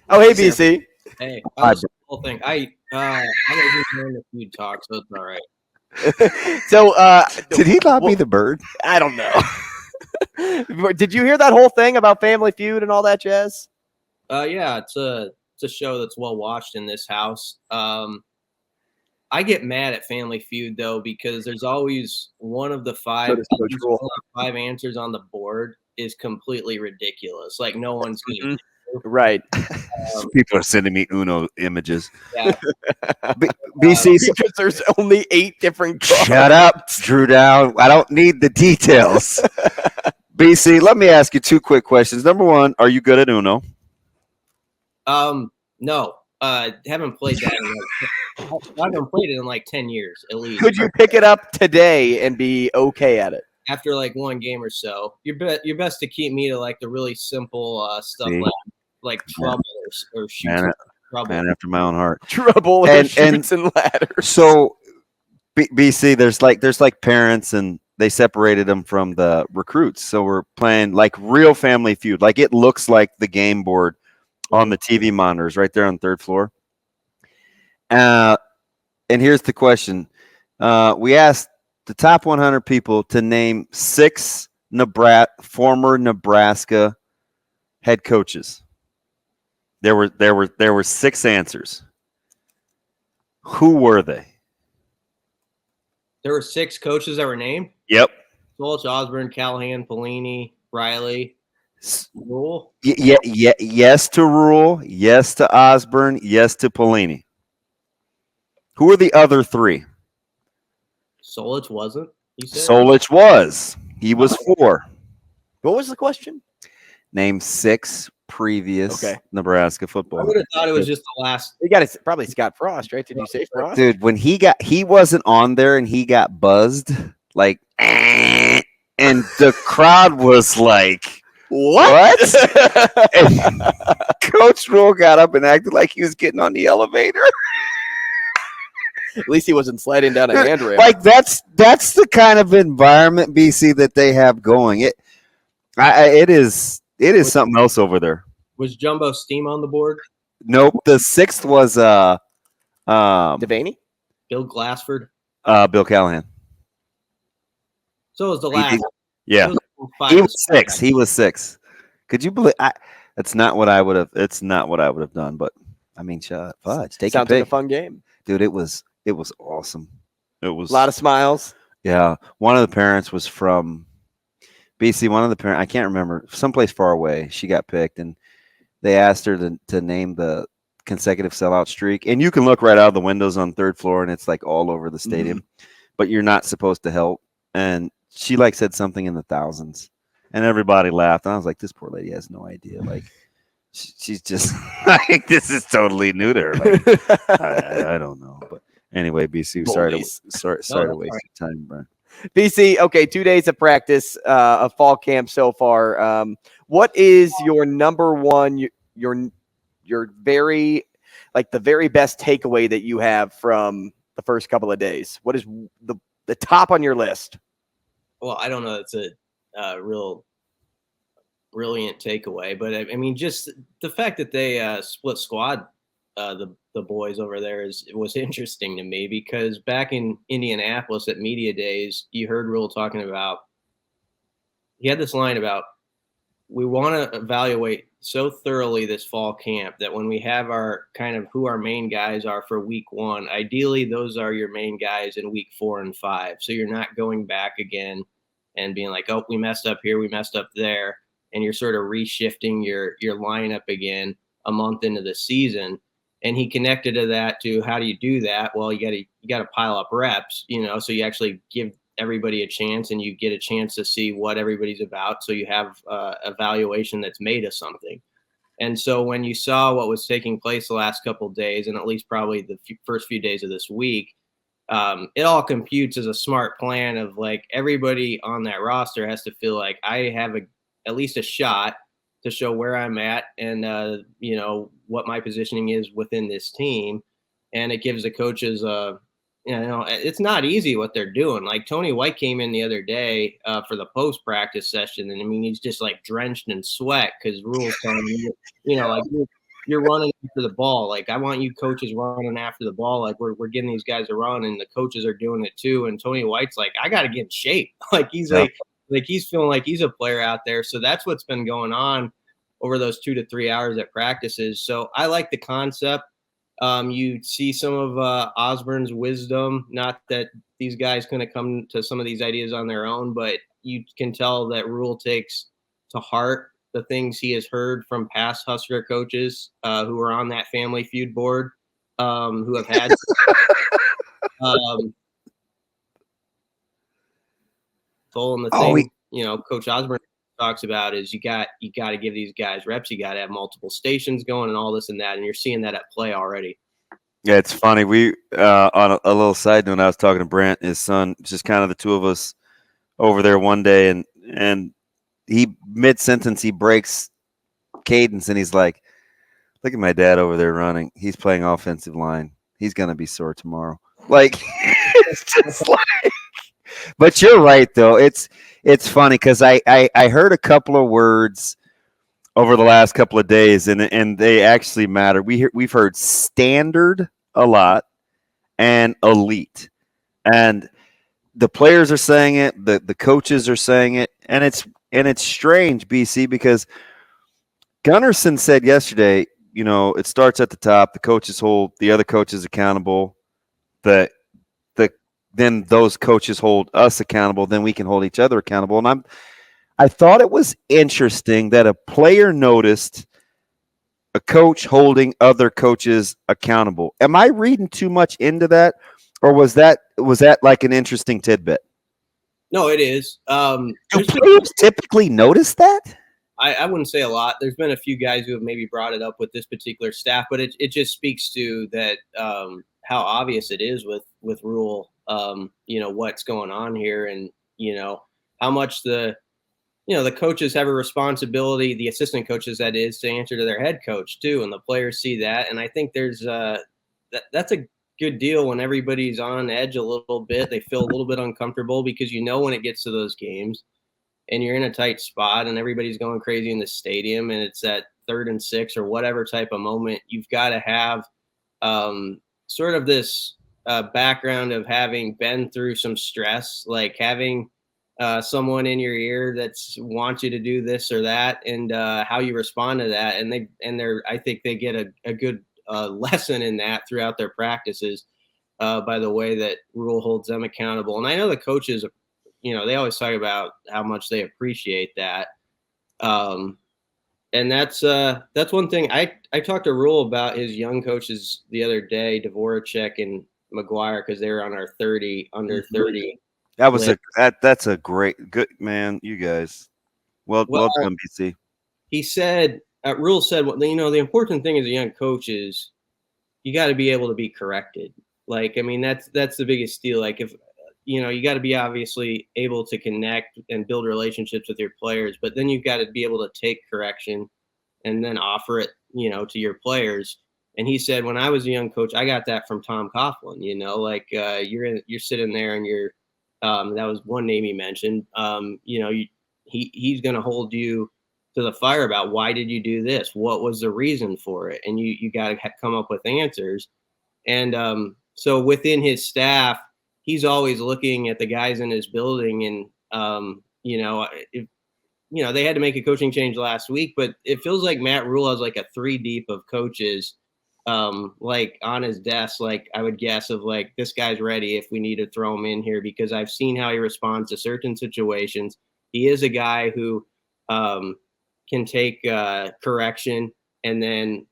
Oh, hey, BC. Hey, I listened to the whole thing. I was just hearing the Feud talk, so it's all right. So, Did he not be the bird? I don't know. Did you hear that whole thing about Family Feud and all that jazz? Yeah, it's a show that's well watched in this house. I get mad at Family Feud though because there's always one of the five answers on the board is completely ridiculous. Like no one's gonna get right. People are sending me Uno images. Yeah. BC, because there's only 8 different cards. Shut up, Drew Down. I don't need the details. BC, let me ask you 2 quick questions. Number 1, are you good at Uno? No. Haven't played that. I haven't played it in like 10 years at least. Could you pick it up today and be okay at it? After like one game or so, you're best to keep me to like the really simple stuff like trouble or shoots. Man after my own heart. Trouble and shoots and ladders. So BC, there's like parents and they separated them from the recruits. So we're playing like real Family Feud. Like it looks like the game board on the TV monitors right there on the 3rd floor. And here's the question. We asked the top 100 people to name 6 former Nebraska head coaches. There were 6 answers. Who were they? There were 6 coaches that were named? Yep. Solich, Osborne, Callahan, Pelini, Riley, Rhule? Yes to Rhule, yes to Osborne, yes to Pelini. Who are the other 3? Solich wasn't. Solich was. He was 4. What was the question? Name 6 previous Nebraska football. I would have thought it was just the last. You got it. Probably Scott Frost, right? Did you say Frost? Dude, when he wasn't on there and he got buzzed, like, and the crowd was like, what? And Coach Rhule got up and acted like he was getting on the elevator. At least he wasn't sliding down a handrail. Like that's the kind of environment, BC, that they have going. It is something else over there. Was Jumbo Steam on the board? Nope. The 6th was Devaney? Bill Glassford? Bill Callahan. So was the last. Yeah. He was 6. He was 6. Could you believe that's not what I would have done, but I mean, fudge. Take Sounds like a fun game. Dude, it was awesome. It was a lot of smiles. Yeah. One of the parents was from BC. One of the parents, I can't remember, someplace far away. She got picked, and they asked her to name the consecutive sellout streak. And you can look right out of the windows on 3rd floor, and it's like all over the stadium. But you're not supposed to help. And she like said something in the thousands, and everybody laughed. And I was like, this poor lady has no idea. Like, she's just like, this is totally new to her. Like, I don't know, but. Anyway, BC, sorry to waste your time, Brian. BC, okay, 2 days of practice of fall camp so far. What is your number one, your very, like the very best takeaway that you have from the first couple of days? What is the top on your list? Well, I don't know. It's a real brilliant takeaway, but I mean, just the fact that they split squad. The boys over there was interesting to me because back in Indianapolis at media days, you heard Rhule talking about. He had this line about we want to evaluate so thoroughly this fall camp that when we have our kind of who our main guys are for week 1, ideally those are your main guys in week 4 and 5. So you're not going back again and being like, oh, we messed up here, we messed up there, and you're sort of reshifting your lineup again a month into the season. And he connected to that to how do you do that? Well, you got to pile up reps, so you actually give everybody a chance and you get a chance to see what everybody's about. So you have evaluation that's made of something. And so when you saw what was taking place the last couple of days, and at least probably the first few days of this week, it all computes as a smart plan of like everybody on that roster has to feel like I have at least a shot to show where I'm at and, what my positioning is within this team. And it gives the coaches, it's not easy what they're doing. Like Tony White came in the other day for the post-practice session. And I mean, he's just like drenched in sweat because Rhule's telling him, like you're running after the ball. Like, I want you coaches running after the ball. Like, we're getting these guys to run, and the coaches are doing it too. And Tony White's like, I got to get in shape. Like, he's like he's feeling like he's a player out there. So that's what's been going on over those 2 to 3 hours at practices. So I like the concept. You see some of Osborne's wisdom. Not that these guys couldn't come to some of these ideas on their own, but you can tell that Rhule takes to heart the things he has heard from past Husker coaches who are on that family feud board, who have had. And the thing, Coach Osborne talks about is you got to give these guys reps. You got to have multiple stations going and all this and that, and you're seeing that at play already. Yeah, it's funny. We on a little side note, I was talking to Brent, his son, just kind of the two of us over there one day, and he mid-sentence he breaks cadence and he's like, "Look at my dad over there running. He's playing offensive line. He's gonna be sore tomorrow." Like, it's just like. But you're right though. It's funny because I heard a couple of words over the last couple of days, and they actually matter. We've heard standard a lot and elite, and the players are saying it, the coaches are saying it, and it's strange, BC, because Gunnarsson said yesterday, it starts at the top. The coaches hold the other coaches accountable. Then those coaches hold us accountable. Then we can hold each other accountable. And I thought it was interesting that a player noticed a coach holding other coaches accountable. Am I reading too much into that, or was that like an interesting tidbit? No, it is. Do players typically notice that? I wouldn't say a lot. There's been a few guys who have maybe brought it up with this particular staff, but it just speaks to that how obvious it is with Rhule. What's going on here, and how much the coaches have a responsibility, the assistant coaches that is, to answer to their head coach too, and the players see that. And I think there's that's a good deal when everybody's on edge a little bit. They feel a little bit uncomfortable because when it gets to those games and you're in a tight spot and everybody's going crazy in the stadium and it's at 3rd and 6 or whatever type of moment, you've got to have sort of this background of having been through some stress, like having someone in your ear that wants you to do this or that, and how you respond to that. And I think they get a good lesson in that throughout their practices by the way that Rhule holds them accountable. And I know the coaches, they always talk about how much they appreciate that. And that's one thing. I talked to Rhule about his young coaches the other day, Dvoracek and McGuire, because they were on our under 30. That was that's a good man. You guys, well done, BC. He said, Rhule said, the important thing as a young coach is you got to be able to be corrected. Like, I mean, that's the biggest deal. Like, if you got to be obviously able to connect and build relationships with your players, but then you've got to be able to take correction and then offer it, to your players. And he said, when I was a young coach, I got that from Tom Coughlin. You're sitting there and you're. That was one name he mentioned. He's going to hold you to the fire about why did you do this? What was the reason for it? And you got to come up with answers. And so within his staff, he's always looking at the guys in his building. And they had to make a coaching change last week, but it feels like Matt Rhule has like a 3 deep of coaches. Like on his desk, like I would guess of like, this guy's ready if we need to throw him in here, because I've seen how he responds to certain situations. He is a guy who can take correction and then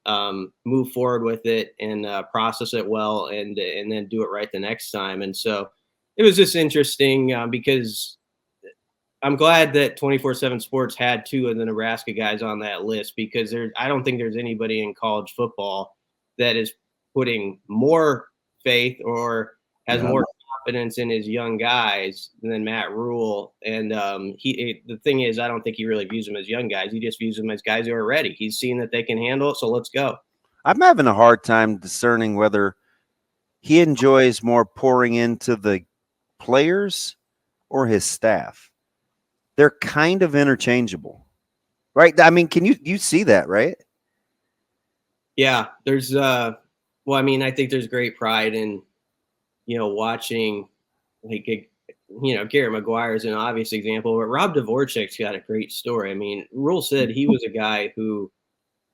move forward with it and process it well and then do it right the next time. And so it was just interesting because I'm glad that 24/7 Sports had 2 of the Nebraska guys on that list, because I don't think there's anybody in college football that is putting more faith or has more confidence in his young guys than Matt Rhule. And the thing is, I don't think he really views them as young guys. He just views them as guys who are ready. He's seen that they can handle it, so let's go. I'm having a hard time discerning whether he enjoys more pouring into the players or his staff. They're kind of interchangeable, right? I mean, can you see that, right? Yeah, there's well, I mean, I think there's great pride in, watching like Garrett McGuire is an obvious example, but Rob Dvorak's got a great story. I mean, Rule said he was a guy who,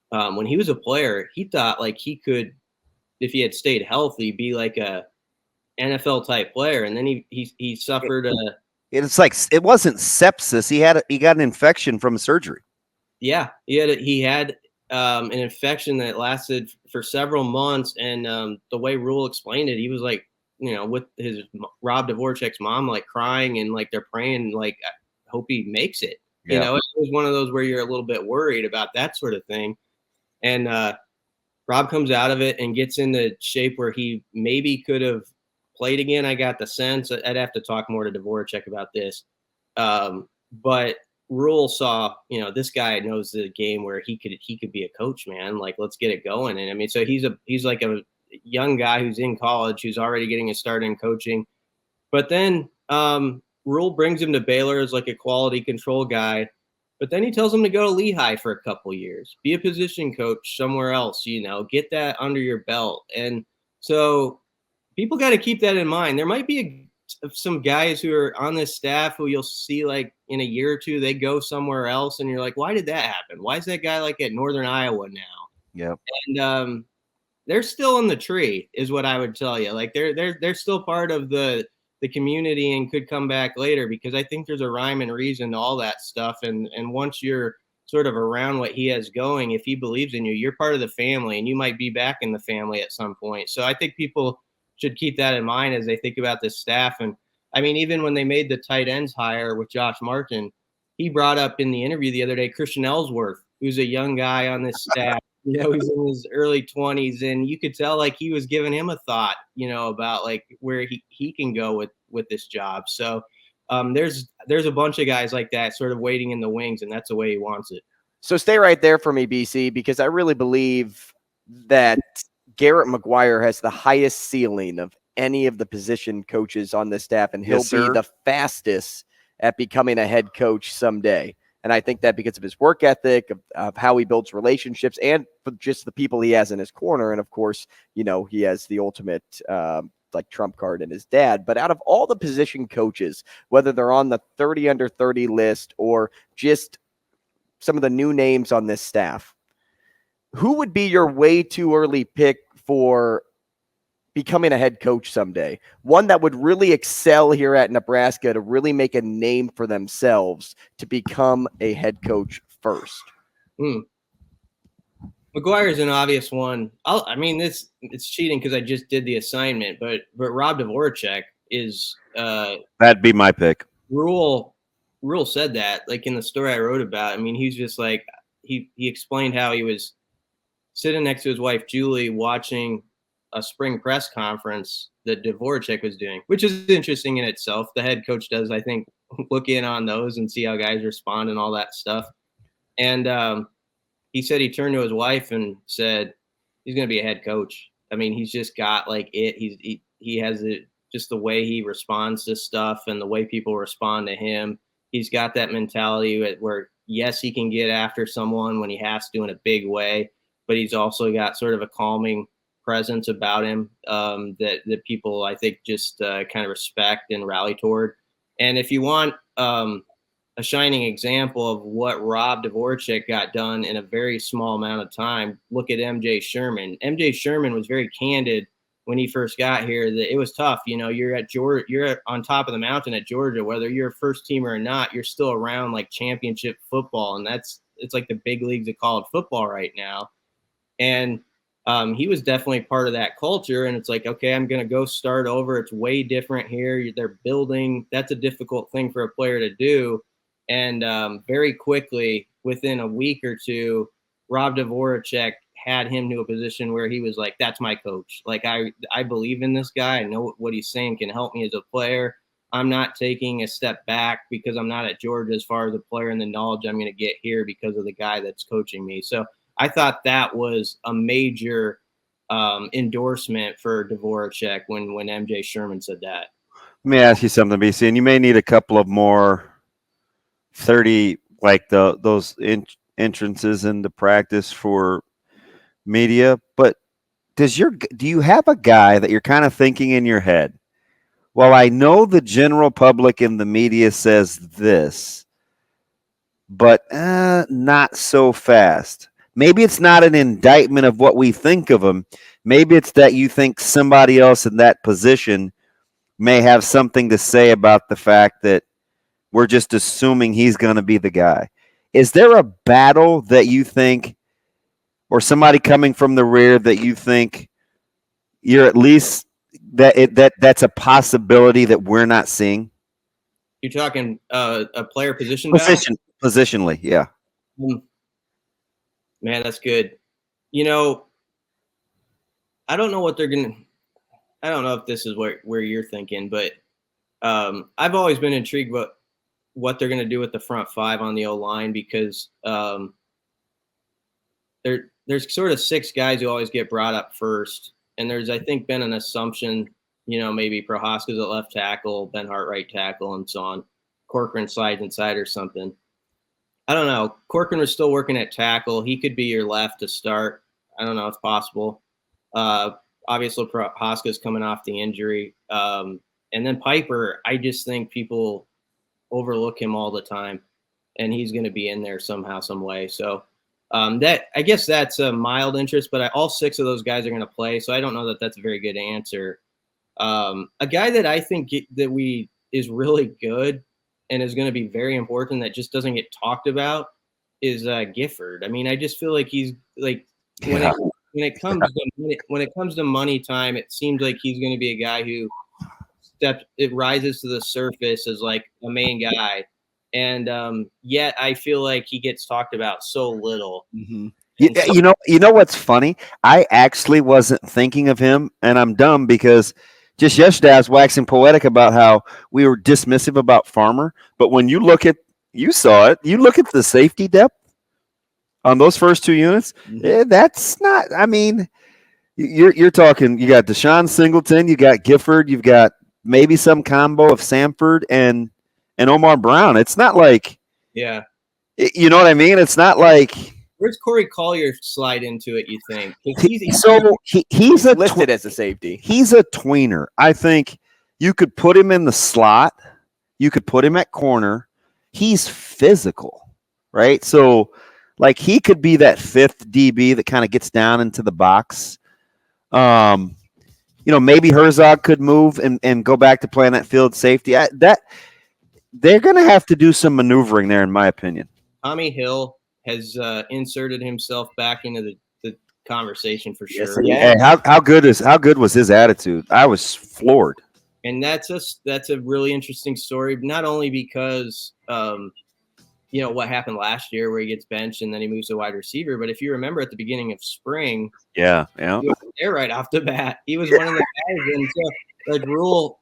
when he was a player, he thought like he could, if he had stayed healthy, be like a NFL type player, and then he suffered a It's like it wasn't sepsis. He got an infection from a surgery. yeah, he had an infection that lasted for several months, and the way Rule explained it, he was like, with his Rob Dvorak's mom, like crying and like they're praying, like, I hope he makes it. Yeah. It was one of those where you're a little bit worried about that sort of thing, and Rob comes out of it and gets into shape where he maybe could have played again. I got the sense. I'd have to talk more to Dvorak about this, but Rule saw, this guy knows the game where he could be a coach, man. Like, let's get it going. And I mean, so he's like a young guy who's in college, who's already getting a start in coaching. But then Rule brings him to Baylor as like a quality control guy. But then he tells him to go to Lehigh for a couple years, be a position coach somewhere else, get that under your belt. And so people got to keep that in mind. There might be some guys who are on this staff who you'll see like in a year or two, they go somewhere else. And you're like, why did that happen? Why is that guy like at Northern Iowa now? Yep. And they're still in the tree is what I would tell you. Like they're still part of the community and could come back later, because I think there's a rhyme and reason to all that stuff. And once you're sort of around what he has going, if he believes in you, you're part of the family, and you might be back in the family at some point. So I think people should keep that in mind as they think about this staff. And I mean, even when they made the tight ends hire with Josh Martin, he brought up in the interview the other day, Christian Ellsworth, who's a young guy on this staff. He's in his early 20s, and you could tell like he was giving him a thought, about like where he can go with this job. So there's a bunch of guys like that sort of waiting in the wings, and that's the way he wants it. So stay right there for me, BC, because I really believe that Garrett McGuire has the highest ceiling of any of the position coaches on this staff, and he'll be the fastest at becoming a head coach someday. And I think that because of his work ethic, of how he builds relationships, and for just the people he has in his corner. And of course, he has the ultimate like trump card in his dad. But out of all the position coaches, whether they're on the 30 under 30 list or just some of the new names on this staff, who would be your way too early pick for becoming a head coach someday? One that would really excel here at Nebraska, to really make a name for themselves, to become a head coach first. McGuire is an obvious one. It's cheating because I just did the assignment, but Rob Dvorak is that'd be my pick. Rule said that, like in the story I wrote about. I mean, he's just like he explained how he was sitting next to his wife Julie watching a spring press conference that Dvorak was doing, which is interesting in itself. The head coach does, I think, look in on those and see how guys respond and all that stuff. And he said he turned to his wife and said he's going to be a head coach. I mean, he's just got like it. He has it, just the way he responds to stuff and the way people respond to him. He's got that mentality where, yes, he can get after someone when he has to in a big way, but he's also got sort of a calming presence about him that people, I think, just kind of respect and rally toward. And if you want a shining example of what Rob Dvorak got done in a very small amount of time, look at MJ Sherman. MJ Sherman was very candid when he first got here that it was tough. You're at Georgia, you're on top of the mountain at Georgia, whether you're a first teamer or not, you're still around like championship football. And it's like the big leagues of college football right now. And he was definitely part of that culture. And it's like, okay, I'm going to go start over. It's way different here. They're building. That's a difficult thing for a player to do. And very quickly, within a week or two, Rob Dvorak had him to a position where he was like, that's my coach. Like, I believe in this guy. I know what he's saying can help me as a player. I'm not taking a step back because I'm not at Georgia as far as a player and the knowledge I'm going to get here because of the guy that's coaching me. So I thought that was a major endorsement for Dvorak when MJ Sherman said that. Let me ask you something, BC, and you may need a couple of more 30, like those entrances into practice for media, but do you have a guy that you're kind of thinking in your head? Well, I know the general public and the media says this, but not so fast. Maybe it's not an indictment of what we think of him. Maybe it's that you think somebody else in that position may have something to say about the fact that we're just assuming he's going to be the guy. Is there a battle that you think, or somebody coming from the rear that you think you're at least that's a possibility that we're not seeing? You're talking a player position battle? Positionally, yeah. Man, that's good. I don't know what they're gonna. I don't know if this is where you're thinking, but I've always been intrigued about what they're gonna do with the front five on the O line, because there's sort of 6 guys who always get brought up first, and there's, I think, been an assumption, maybe Prohaska's at left tackle, Ben Hart right tackle, and so on. Corcoran slides inside or something. I don't know. Corcoran was still working at tackle. He could be your left to start. I don't know. It's possible. Obviously, Prohaska's coming off the injury. And then Piper, I just think people overlook him all the time, and he's going to be in there somehow, some way. So that, I guess that's a mild interest, but all 6 of those guys are going to play. So I don't know that that's a very good answer. A guy that I think that is really good and is going to be very important that just doesn't get talked about is Gifford. I mean, I just feel like he's like when it comes to money time, it seems like he's going to be a guy who rises to the surface as like a main guy, and yet I feel like he gets talked about so little. Mm-hmm. You know what's funny? I actually wasn't thinking of him, and I'm dumb because just yesterday I was waxing poetic about how we were dismissive about Farmer, but when you look at the safety depth on those first 2 units, that's not. I mean, you're talking. You got Deshaun Singleton, you got Gifford, you've got maybe some combo of Samford and Omar Brown. It's not like, yeah, you know what I mean. It's not like. Where's Corey Collier slide into it, you think? He's listed as a safety. He's a tweener. I think you could put him in the slot. You could put him at corner. He's physical, right? So, like, he could be that 5th DB that kind of gets down into the box. Maybe Herzog could move and go back to playing that field safety. They're going to have to do some maneuvering there, in my opinion. Tommy Hill has inserted himself back into the conversation for sure. Yes, yeah. How good was his attitude? I was floored. And that's a really interesting story, not only because what happened last year where he gets benched and then he moves to wide receiver, but if you remember at the beginning of spring, he was there right off the bat. He was one of the guys, and so like Rhule,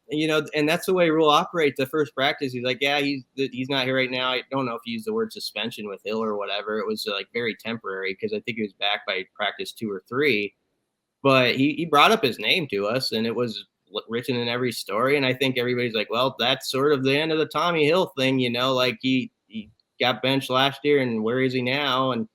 and that's the way Rhule operates. The first practice, he's like, yeah, he's not here right now. I don't know if he used the word suspension with Hill or whatever. It was like very temporary because I think he was back by practice 2 or 3. But he brought up his name to us, and it was written in every story. And I think everybody's like, well, that's sort of the end of the Tommy Hill thing, like he got benched last year, and where is he now? And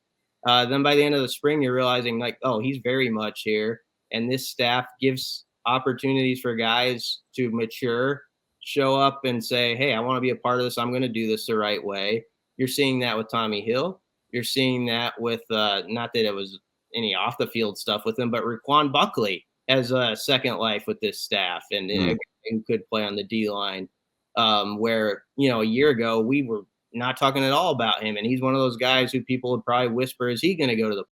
then by the end of the spring, you're realizing like, oh, he's very much here, and this staff gives opportunities for guys to mature, show up and say, hey, I want to be a part of this. I'm going to do this the right way. You're seeing that with Tommy Hill. You're seeing that with not that it was any off the field stuff with him, but Raquan Buckley as a second life with this staff, and who could play on the D line, where a year ago we were not talking at all about him, and he's one of those guys who people would probably whisper, is he going to go to the